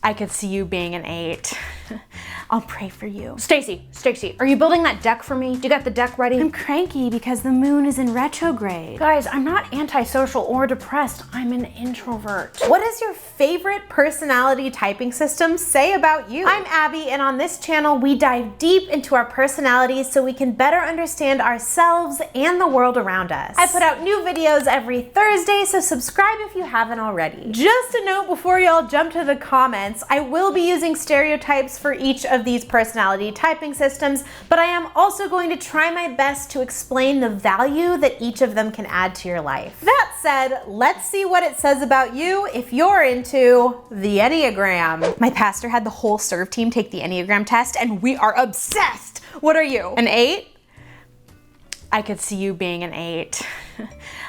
I could see you being an 8. I'll pray for you. Stacy, are you building that deck for me? Do you got the deck ready? I'm cranky because the moon is in retrograde. Guys, I'm not antisocial or depressed. I'm an introvert. What does your favorite personality typing system say about you? I'm Abby, and on this channel, we dive deep into our personalities so we can better understand ourselves and the world around us. I put out new videos every Thursday, so subscribe if you haven't already. Just a note before y'all jump to the comments, I will be using stereotypes for each of these personality typing systems, but I am also going to try my best to explain the value that each of them can add to your life. That said, let's see what it says about you if you're into the Enneagram. My pastor had the whole serve team take the Enneagram test, and we are obsessed. What are you? An 8? I could see you being an 8.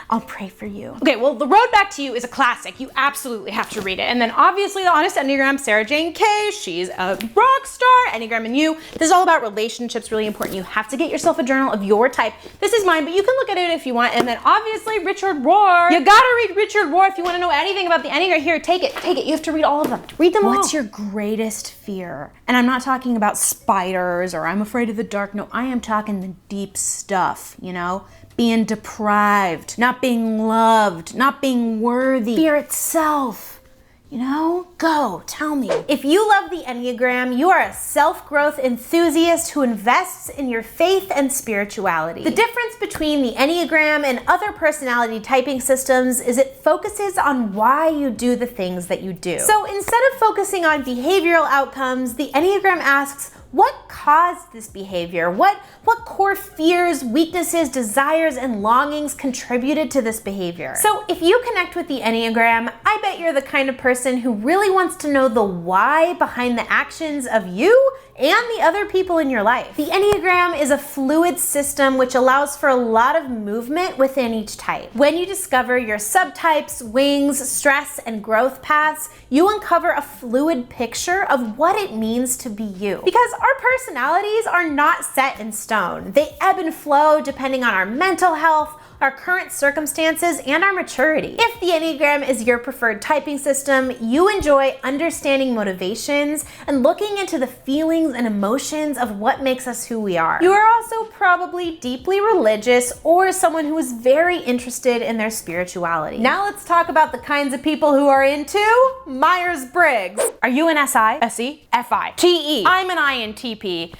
I'll pray for you. Okay, well, The Road Back to You is a classic. You absolutely have to read it. And then obviously The Honest Enneagram, Sarah Jane Kay, she's a rock star. Enneagram and You. This is all about relationships, really important. You have to get yourself a journal of your type. This is mine, but you can look at it if you want. And then obviously Richard Rohr. You gotta read Richard Rohr if you wanna know anything about the Enneagram. Here, take it. You have to read all of them. Read them all. What's your greatest fear? And I'm not talking about spiders or I'm afraid of the dark. No, I am talking the deep stuff, you know? Being deprived, not being loved, not being worthy. Fear itself, you know? Go, tell me. If you love the Enneagram, you are a self-growth enthusiast who invests in your faith and spirituality. The difference between the Enneagram and other personality typing systems is it focuses on why you do the things that you do. So instead of focusing on behavioral outcomes, the Enneagram asks, what caused this behavior? What core fears, weaknesses, desires, and longings contributed to this behavior? So if you connect with the Enneagram, I bet you're the kind of person who really wants to know the why behind the actions of you and the other people in your life. The Enneagram is a fluid system which allows for a lot of movement within each type. When you discover your subtypes, wings, stress, and growth paths, you uncover a fluid picture of what it means to be you. Because our personalities are not set in stone. They ebb and flow depending on our mental health, our current circumstances, and our maturity. If the Enneagram is your preferred typing system, you enjoy understanding motivations and looking into the feelings and emotions of what makes us who we are. You are also probably deeply religious or someone who is very interested in their spirituality. Now let's talk about the kinds of people who are into Myers-Briggs. Are you an SI? SE? FI? TE? I'm an INTP.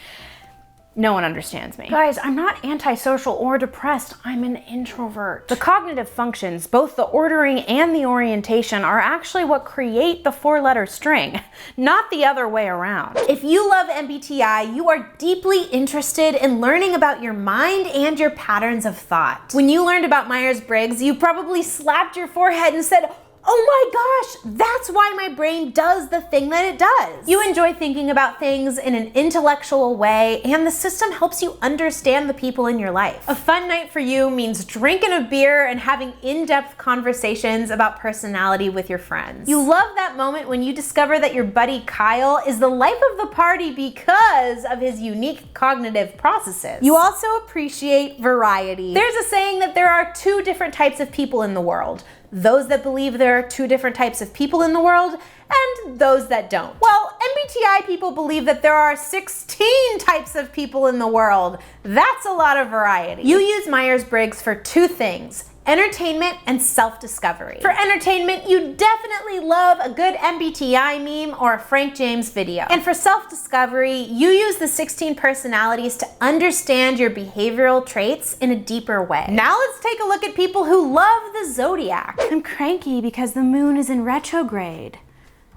No one understands me. Guys, I'm not antisocial or depressed. I'm an introvert. The cognitive functions, both the ordering and the orientation, are actually what create the 4-letter string, not the other way around. If you love MBTI, you are deeply interested in learning about your mind and your patterns of thought. When you learned about Myers-Briggs, you probably slapped your forehead and said, oh my gosh, that's why my brain does the thing that it does. You enjoy thinking about things in an intellectual way, and the system helps you understand the people in your life. A fun night for you means drinking a beer and having in-depth conversations about personality with your friends. You love that moment when you discover that your buddy Kyle is the life of the party because of his unique cognitive processes. You also appreciate variety. There's a saying that there are 2 different types of people in the world. Those that believe there are 2 different types of people in the world, and those that don't. Well, MBTI people believe that there are 16 types of people in the world. That's a lot of variety. You use Myers-Briggs for 2 things: entertainment and self-discovery. For entertainment, you definitely love a good MBTI meme or a Frank James video. And for self-discovery, you use the 16 personalities to understand your behavioral traits in a deeper way. Now let's take a look at people who love the Zodiac. I'm cranky because the moon is in retrograde.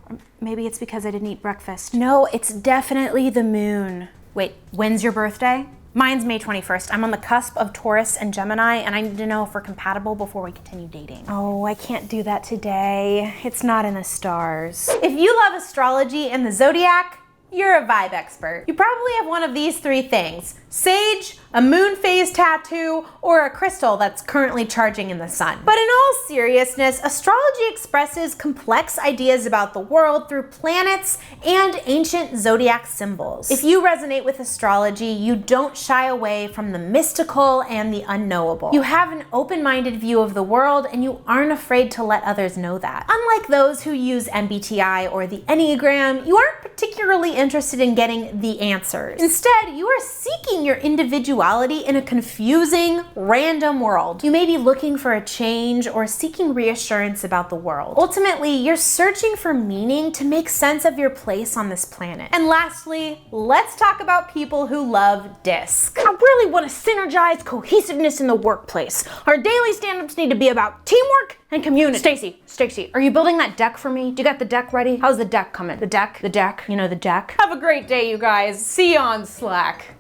Or maybe it's because I didn't eat breakfast. No, it's definitely the moon. Wait, when's your birthday? Mine's May 21st. I'm on the cusp of Taurus and Gemini, and I need to know if we're compatible before we continue dating. Oh, I can't do that today. It's not in the stars. If you love astrology and the Zodiac, you're a vibe expert. You probably have one of these three things: sage, a moon phase tattoo, or a crystal that's currently charging in the sun. But in all seriousness, astrology expresses complex ideas about the world through planets and ancient zodiac symbols. If you resonate with astrology, you don't shy away from the mystical and the unknowable. You have an open-minded view of the world, and you aren't afraid to let others know that. Unlike those who use MBTI or the Enneagram, you aren't particularly interested in getting the answers. Instead, you are seeking your individuality in a confusing, random world. You may be looking for a change or seeking reassurance about the world. Ultimately, you're searching for meaning to make sense of your place on this planet. And lastly, let's talk about people who love DISC. I really want to synergize cohesiveness in the workplace. Our daily stand-ups need to be about teamwork and community. Stacy, are you building that deck for me? Do you got the deck ready? How's the deck coming? The deck, you know, the deck. Have a great day, you guys. See you on Slack.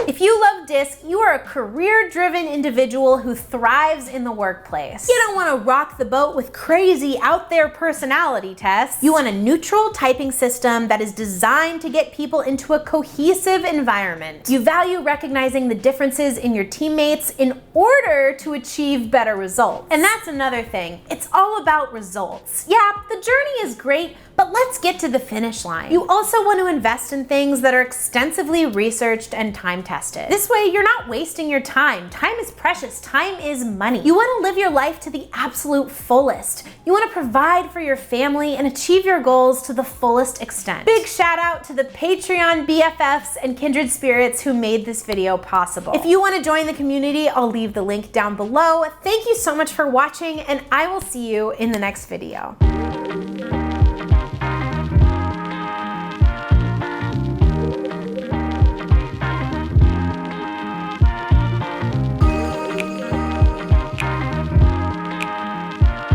If you love DISC, you are a career-driven individual who thrives in the workplace. You don't want to rock the boat with crazy out-there personality tests. You want a neutral typing system that is designed to get people into a cohesive environment. You value recognizing the differences in your teammates in order to achieve better results. And that's another thing. It's all about results. Yeah, the journey is great, but let's get to the finish line. You also want to invest in things that are extensively researched and time-tested. This way, you're not wasting your time. Time is precious. Time is money. You want to live your life to the absolute fullest. You want to provide for your family and achieve your goals to the fullest extent. Big shout out to the Patreon BFFs and kindred spirits who made this video possible. If you want to join the community, I'll leave the link down below. Thank you so much for watching, and I will see you in the next video.